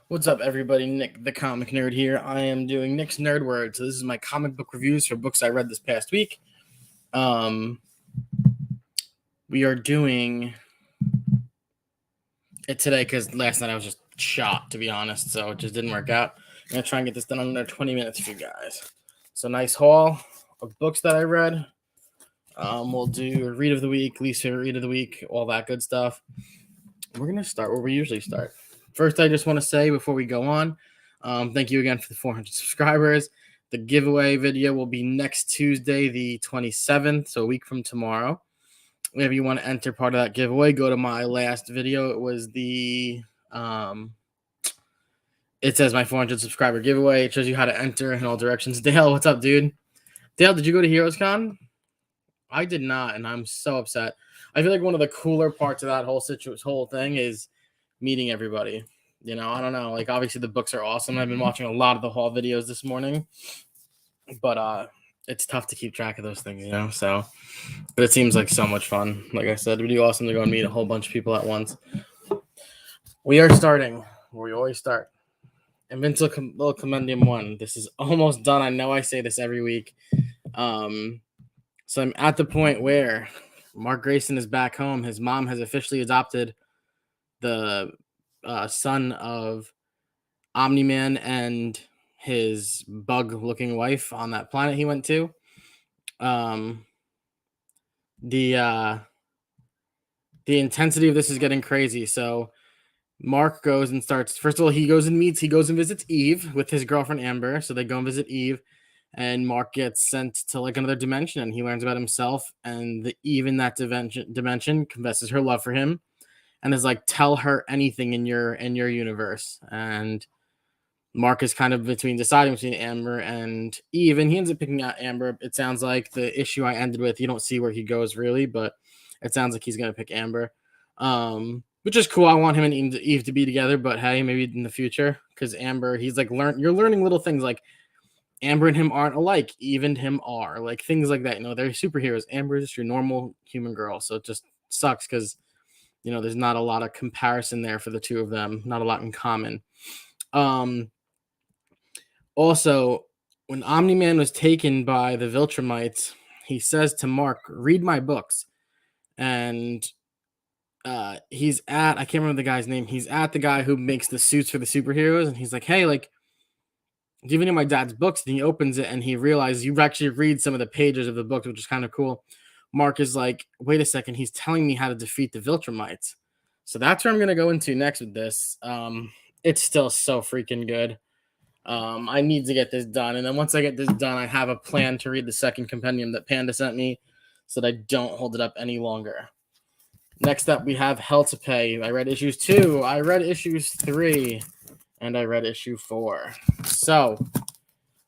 What's up, everybody? Nick, the comic nerd here. I am doing Nick's Nerd Word. So this is my comic book reviews for books I read this past week. We are doing it today because last night I was just shot, to be honest. So it just didn't work out. I'm gonna try and get this done in under 20 minutes for you guys. So nice haul of books that I read. We'll do a read of the week, least favorite read of the week, all that good stuff. We're gonna start where we usually start. First, I just want to say before we go on, thank you again for the 400 subscribers. The giveaway video will be next Tuesday, the 27th, so a week from tomorrow. If you want to enter part of that giveaway, go to my last video. It was the it says my 400 subscriber giveaway. It shows you how to enter in all directions. Dale, what's up, dude? Dale, did you go to HeroesCon? I did not, and I'm so upset. I feel like one of the cooler parts of that whole thing is meeting everybody. I don't know. Like, obviously the books are awesome. I've been watching a lot of the haul videos this morning, but it's tough to keep track of those things, So, but it seems like so much fun. Like I said, it'd be awesome to go and meet a whole bunch of people at once. We are starting where we always start. Invincible Compendium 1. This is almost done. I know I say this every week. So I'm at the point where Mark Grayson is back home. His mom has officially adopted the son of Omni-Man and his bug-looking wife on that planet he went to. The intensity of this is getting crazy. So Mark goes and starts. First of all, he goes and visits Eve with his girlfriend Amber. So they go and visit Eve, and Mark gets sent to like another dimension, and he learns about himself. And the Eve in that dimension confesses her love for him, and is like, "Tell her anything in your universe." And Mark is kind of deciding between Amber and Eve, and he ends up picking out Amber. It sounds like the issue I ended with, you don't see where he goes really, but it sounds like he's going to pick Amber, which is cool. I want him and Eve to be together, but hey, maybe in the future, because Amber, he's like, you're learning little things like Amber and him aren't alike. Eve and him are, like things like that. They're superheroes. Amber is just your normal human girl, so it just sucks because, there's not a lot of comparison there for the two of them, not a lot in common. Also, when Omni-Man was taken by the Viltrumites, he says to Mark, "Read my books." And he's at, I can't remember the guy's name. He's at the guy who makes the suits for the superheroes. And he's like, "Hey, like, do you have any of my dad's books?" And he opens it and he realizes you actually read some of the pages of the book, which is kind of cool. Mark is like, "Wait a second. He's telling me how to defeat the Viltrumites." So that's where I'm going to go into next with this. It's still so freaking good. I need to get this done. And then once I get this done, I have a plan to read the second compendium that Panda sent me so that I don't hold it up any longer. Next up, we have Hell to Pay. I read issues 2, I read issues 3, and I read issue 4. So,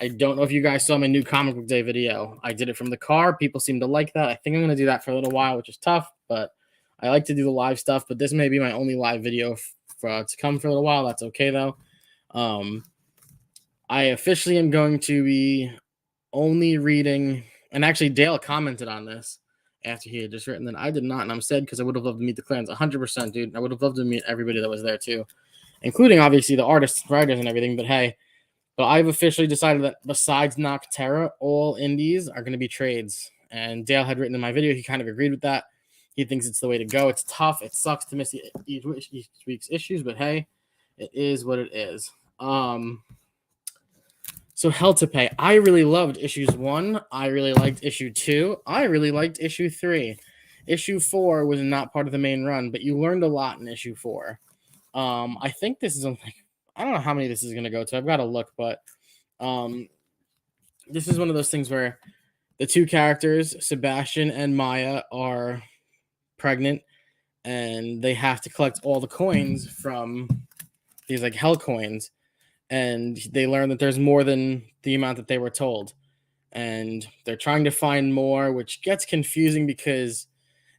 I don't know if you guys saw my new comic book day video. I did it from the car. People seem to like that. I think I'm going to do that for a little while, which is tough, but I like to do the live stuff. But this may be my only live video to come for a little while. That's okay, though. I officially am going to be only reading, and actually Dale commented on this after he had just written that I did not, and I'm sad because I would have loved to meet the clans 100%, dude. I would have loved to meet everybody that was there too, including obviously the artists, writers, and everything. But hey, I've officially decided that besides Nocterra, all indies are going to be trades. And Dale had written in my video, he kind of agreed with that. He thinks it's the way to go. It's tough. It sucks to miss each week's issues, but hey, it is what it is. So Hell to Pay. I really loved issues 1. I really liked issue 2. I really liked issue 3. Issue 4 was not part of the main run, but you learned a lot in issue 4. I think this is like, I don't know how many this is going to go to. I've got to look, but this is one of those things where the two characters, Sebastian and Maya, are pregnant, and they have to collect all the coins from these like hell coins. And they learn that there's more than the amount that they were told. And they're trying to find more, which gets confusing because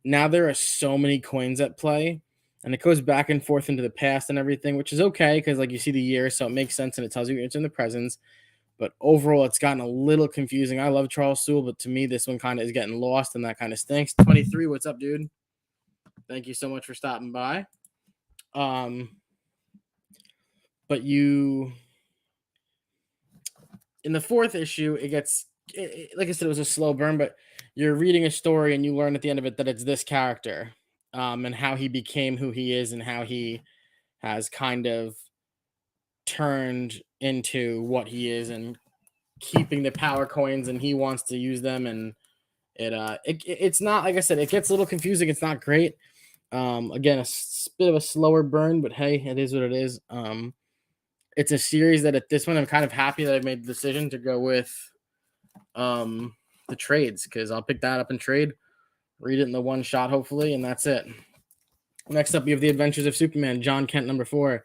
now there are so many coins at play. And it goes back and forth into the past and everything, which is okay because like you see the year, so it makes sense and it tells you it's in the presents. But overall, it's gotten a little confusing. I love Charles Soule, but to me, this one kind of is getting lost, and that kind of stinks. 23, what's up, dude? Thank you so much for stopping by. but you in the fourth issue, it gets like I said, it was a slow burn, but you're reading a story and you learn at the end of it that it's this character, and how he became who he is and how he has kind of turned into what he is and keeping the power coins and he wants to use them and it's not like I said, it gets a little confusing. It's not great. Again, bit of a slower burn, but hey, it is what it is. It's a series that at this point I'm kind of happy that I made the decision to go with the trades because I'll pick that up and trade, read it in the one shot hopefully, and that's it. Next up, we have The Adventures of Superman, John Kent #4.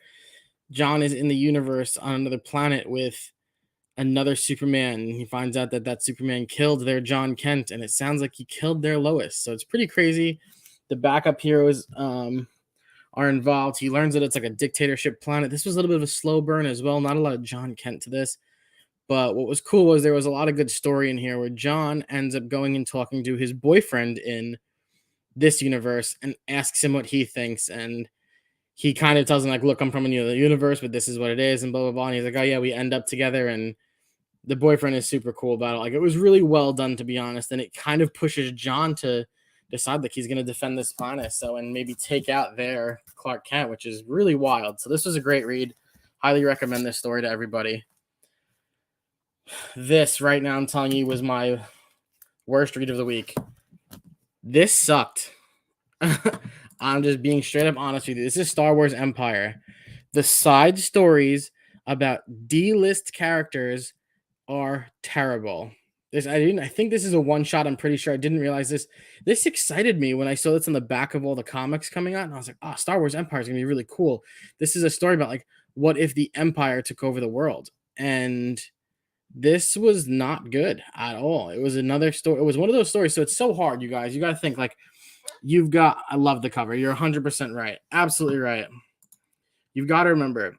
John is in the universe on another planet with another Superman. He finds out that that Superman killed their John Kent, and it sounds like he killed their Lois. So it's pretty crazy. The backup heroes are involved. He learns that it's like a dictatorship planet. This was a little bit of a slow burn as well. Not a lot of John Kent to this. But what was cool was there was a lot of good story in here where John ends up going and talking to his boyfriend in this universe and asks him what he thinks. And he kind of tells him, like, look, I'm from another universe, but this is what it is, and blah, blah, blah. And he's like, oh, yeah, we end up together. And the boyfriend is super cool about it. Like, it was really well done, to be honest. And it kind of pushes John to decide that he's going to defend this planet. So, and maybe take out their Clark Kent, which is really wild. So this was a great read. Highly recommend this story to everybody. This right now, I'm telling you, was my worst read of the week. This sucked. I'm just being straight up honest with you. This is Star Wars Empire. The side stories about D-list characters are terrible. I think this is a one shot. I'm pretty sure. I didn't realize this. This excited me when I saw this on the back of all the comics coming out, and I was like, "Oh, Star Wars Empire is gonna be really cool." This is a story about like what if the Empire took over the world, and this was not good at all. It was another story. It was one of those stories. So it's so hard, you guys. You got to think like I love the cover. You're 100% right. Absolutely right. You've got to remember,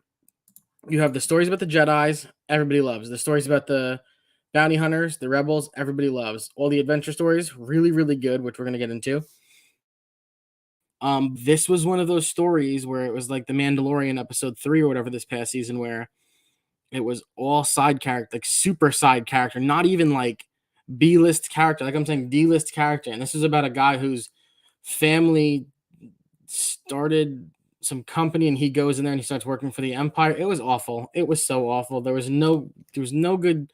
you have the stories about the Jedis, everybody loves. The stories about the bounty hunters, the rebels, everybody loves. All the adventure stories, really, really good, which we're going to get into. This was one of those stories where it was like the Mandalorian episode 3 or whatever this past season where it was all side character, like super side character, not even like B-list character. Like I'm saying, D-list character. And this is about a guy whose family started some company and he goes in there and he starts working for the Empire. It was awful. It was so awful. There was no good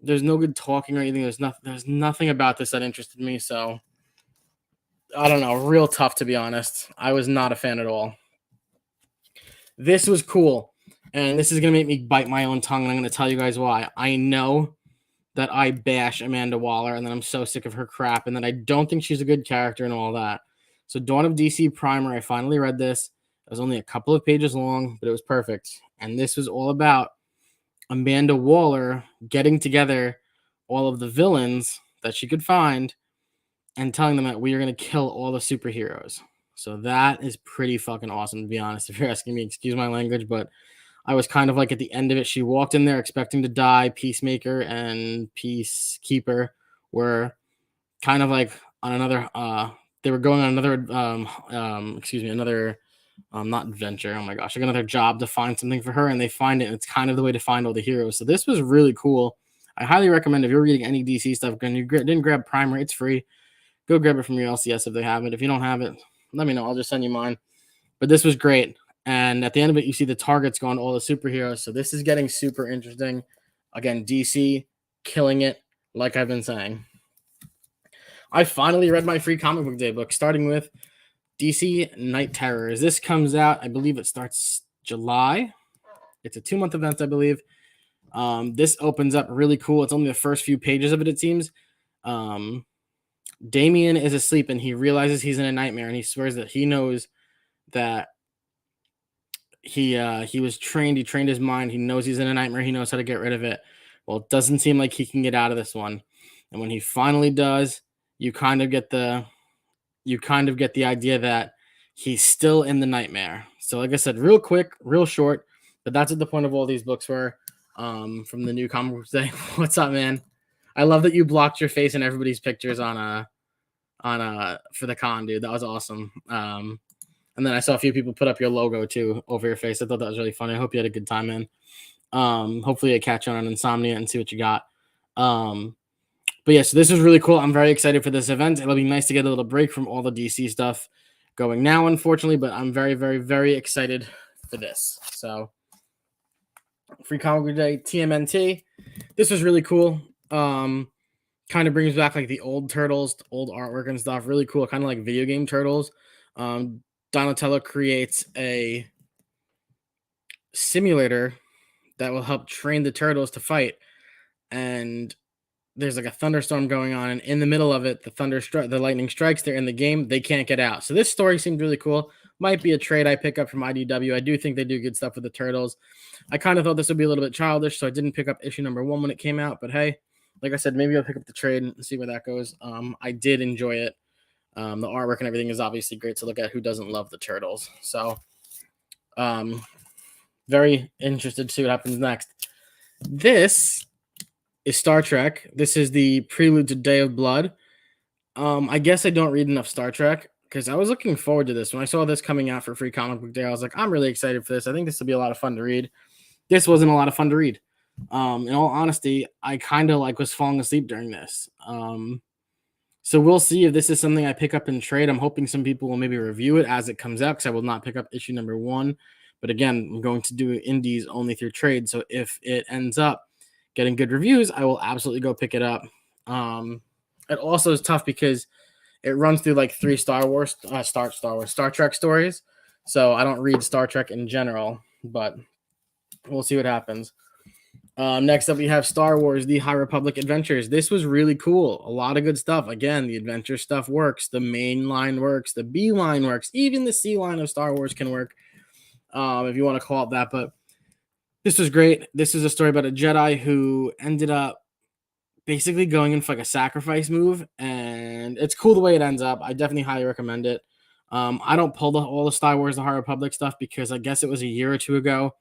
there's no good talking or anything. There's nothing about this that interested me. So I don't know. Real tough, to be honest. I was not a fan at all. This was cool. And this is going to make me bite my own tongue, and I'm going to tell you guys why. I know that I bash Amanda Waller, and that I'm so sick of her crap, and that I don't think she's a good character and all that. So Dawn of DC Primer, I finally read this. It was only a couple of pages long, but it was perfect. And this was all about Amanda Waller getting together all of the villains that she could find and telling them that we are going to kill all the superheroes. So that is pretty fucking awesome, to be honest. If you're asking me, excuse my language, but I was kind of like at the end of it. She walked in there expecting to die. Peacemaker and Peacekeeper were kind of like on another. They were going on another. Another. Not adventure. Oh my gosh, like another job to find something for her, and they find it. And it's kind of the way to find all the heroes. So this was really cool. I highly recommend if you're reading any DC stuff and you didn't grab Primer, it's free. Go grab it from your LCS if they have it. If you don't have it, let me know. I'll just send you mine. But this was great. And at the end of it, you see the targets going to all the superheroes. So this is getting super interesting. Again, DC killing it, like I've been saying. I finally read my free comic book day book, starting with DC Night Terrors. This comes out, I believe it starts July. It's a 2-month event, I believe. This opens up really cool. It's only the first few pages of it, it seems. Damian is asleep and he realizes he's in a nightmare, and he swears that he knows that he was trained. He trained his mind. He knows he's in a nightmare. He knows how to get rid of it. Well, it doesn't seem like he can get out of this one. And when he finally does, you kind of get the idea that he's still in the nightmare. So like I said, real quick, real short, but that's what the point of all these books were. From the new comic book today. What's up, man? I love that you blocked your face in everybody's pictures on for the con, dude. That was awesome. And And then I saw a few people put up your logo too over your face. I thought that was really funny. I hope you had a good time, man. Hopefully I catch on Insomnia and see what you got. But yeah, so this is really cool. I'm very excited for this event. It'll be nice to get a little break from all the DC stuff going now, unfortunately, but I'm very, very, very excited for this. So Free Comic Book Day, TMNT. This was really cool. Kind of brings back like the old Turtles, old artwork and stuff. Really cool, kind of like video game Turtles. Donatello creates a simulator that will help train the turtles to fight. And there's like a thunderstorm going on, and in the middle of it, the lightning strikes. They're in the game. They can't get out. So this story seemed really cool. Might be a trade I pick up from IDW. I do think they do good stuff with the Turtles. I kind of thought this would be a little bit childish, so I didn't pick up issue number 1 when it came out. But hey, like I said, maybe I'll pick up the trade and see where that goes. I did enjoy it. The artwork and everything is obviously great to look at. Who doesn't love the Turtles? So, very interested to see what happens next. This is Star Trek. This is the prelude to Day of Blood. I guess I don't read enough Star Trek because I was looking forward to this. When I saw this coming out for Free Comic Book Day, I was like, I'm really excited for this. I think this will be a lot of fun to read. This wasn't a lot of fun to read. In all honesty, I kind of was falling asleep during this. So we'll see if this is something I pick up and trade. I'm hoping some people will maybe review it as it comes out because I will not pick up issue number 1. But again, I'm going to do indies only through trade. So if it ends up getting good reviews, I will absolutely go pick it up. It also is tough because it runs through like 3 Star Trek stories. So I don't read Star Trek in general, but we'll see what happens. Next up, we have Star Wars: The High Republic Adventures. This was really cool. A lot of good stuff. Again, the adventure stuff works. The main line works. The B line works. Even the C line of Star Wars can work, if you want to call it that. But this was great. This is a story about a Jedi who ended up basically going in for like a sacrifice move, and it's cool the way it ends up. I definitely highly recommend it. I don't pull all the Star Wars: The High Republic stuff because I guess it was a year or 2 ago.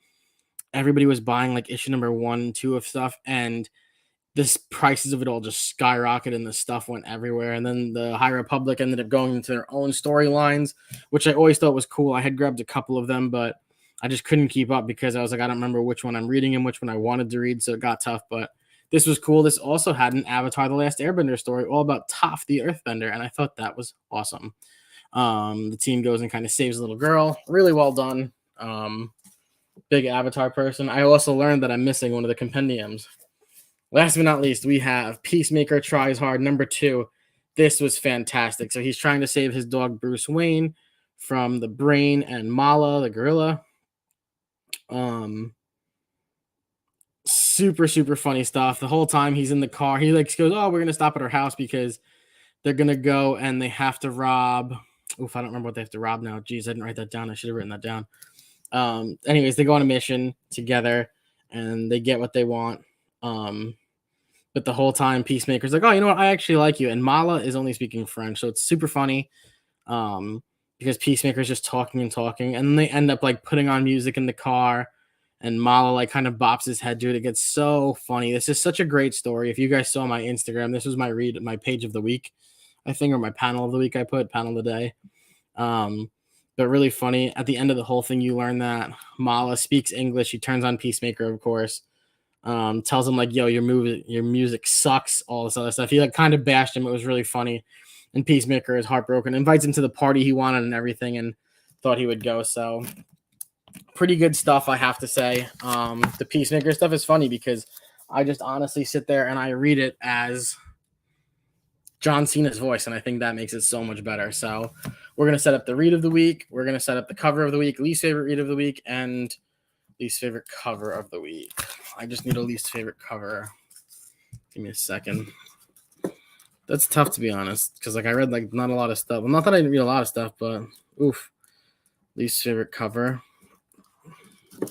Everybody was buying like issue number 1 and 2 of stuff, and the prices of it all just skyrocketed and the stuff went everywhere. And then the High Republic ended up going into their own storylines, which I always thought was cool. I had grabbed a couple of them, but I just couldn't keep up because I was like, I don't remember which one I'm reading and which one I wanted to read, so it got tough. But this was cool. This also had an Avatar: The Last Airbender story all about Toph the Earthbender, and I thought that was awesome. The team goes and kind of saves a little girl. Really well done. Big Avatar person. I also learned that I'm missing one of the compendiums. Last but not least, we have Peacemaker Tries Hard number 2. This was fantastic. So he's trying to save his dog Bruce Wayne from the Brain and Mala, the gorilla. Super, super funny stuff. The whole time he's in the car, he goes, oh, we're going to stop at our house because they're going to go and they have to rob. Oof, I don't remember what they have to rob now. Jeez, I didn't write that down. I should have written that down. Anyways, they go on a mission together and they get what they want. But the whole time Peacemaker's like, oh, you know what? I actually like you. And Mala is only speaking French. So it's super funny. Because Peacemaker's just talking and talking. And then they end up like putting on music in the car. And Mala like kind of bops his head to it. It gets so funny. This is such a great story. If you guys saw my Instagram, this was my page of the week, I think, or my panel of the week. I put panel of the day. But really funny. At the end of the whole thing, you learn that Mala speaks English. He turns on Peacemaker, of course. Tells him like, yo, your music sucks, all this other stuff. He like kind of bashed him. It was really funny. And Peacemaker is heartbroken, invites him to the party he wanted and everything, and thought he would go. So pretty good stuff, I have to say. The Peacemaker stuff is funny because I just honestly sit there and I read it as John Cena's voice, and I think that makes it so much better. So we're going to set up the read of the week. We're going to set up the cover of the week, least favorite read of the week, and least favorite cover of the week. I just need a least favorite cover. Give me a second. That's tough, to be honest, because like I read like not a lot of stuff. Well, not that I didn't read a lot of stuff, but oof. Least favorite cover. All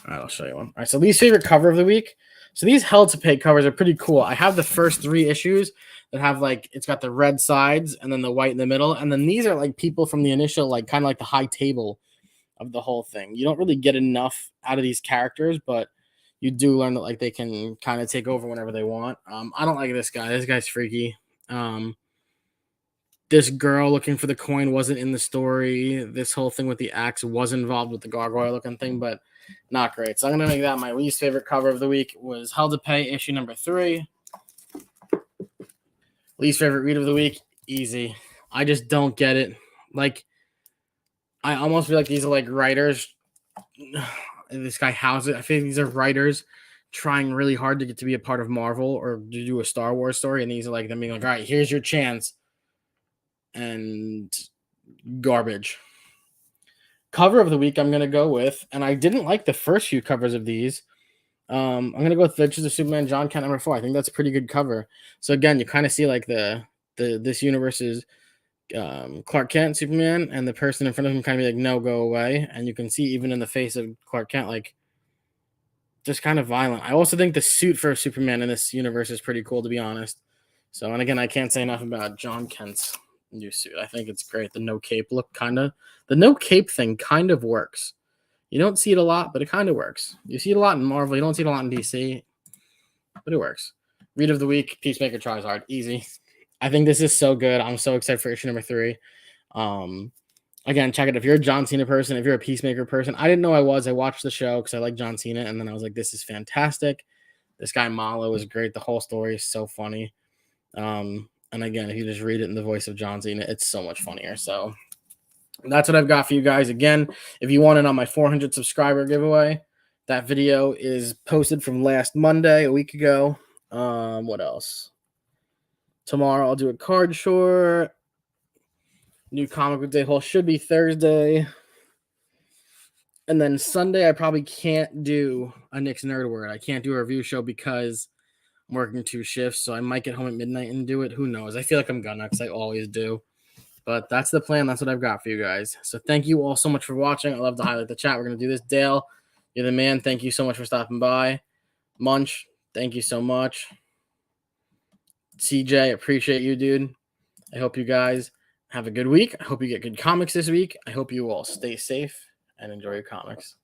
right, I'll show you one. All right, so least favorite cover of the week. So these Hell to Pay covers are pretty cool. I have the first 3 issues that have like, it's got the red sides and then the white in the middle. And then these are like people from the initial, like kind of like the high table of the whole thing. You don't really get enough out of these characters, but you do learn that like they can kind of take over whenever they want. I don't like this guy. This guy's freaky. this girl looking for the coin wasn't in the story. This whole thing with the axe was involved with the gargoyle looking thing, but not great. So I'm going to make that my least favorite cover of the week. Was Hell to Pay issue number 3. Least favorite read of the week, easy. I just don't get it. Like, I almost feel like these are like writers. This guy Houser, I feel like these are writers trying really hard to get to be a part of Marvel or to do a Star Wars story, and these are like them being like, all right, here's your chance, and garbage. Cover of the week I'm gonna go with, and I didn't like the first few covers of these. I'm gonna go with Adventures of Superman John Kent number 4. I think that's a pretty good cover. So again, you kind of see like the this universe's Clark Kent Superman, and the person in front of him kind of be like, no, go away. And you can see even in the face of Clark Kent, like, just kind of violent. I also think the suit for Superman in this universe is pretty cool, to be honest. So, and again, I can't say enough about John Kent's new suit. I think it's great. The no cape look the no cape thing kind of works. You don't see it a lot, but it kind of works. You see it a lot in Marvel. You don't see it a lot in DC, but it works. Read of the week, Peacemaker tries hard. Easy. I think this is so good. I'm so excited for issue number 3. Again, check it. If you're a John Cena person, if you're a Peacemaker person, I didn't know I was. I watched the show because I like John Cena, and then I was like, this is fantastic. This guy Malo is great. The whole story is so funny. And again, if you just read it in the voice of John Cena, it's so much funnier. So that's what I've got for you guys. Again, if you want it on my 400 subscriber giveaway, that video is posted from last Monday, a week ago. What else? Tomorrow I'll do a card short. New comic book day haul should be Thursday. And then Sunday, I probably can't do a Nick's Nerd Word. I can't do a review show because I'm working 2 shifts, so I might get home at midnight and do it. Who knows? I feel like I'm gonna, because I always do. But that's the plan. That's what I've got for you guys. So thank you all so much for watching. I love to highlight the chat. We're going to do this. Dale, you're the man. Thank you so much for stopping by. Munch, thank you so much. CJ, appreciate you, dude. I hope you guys have a good week. I hope you get good comics this week. I hope you all stay safe and enjoy your comics.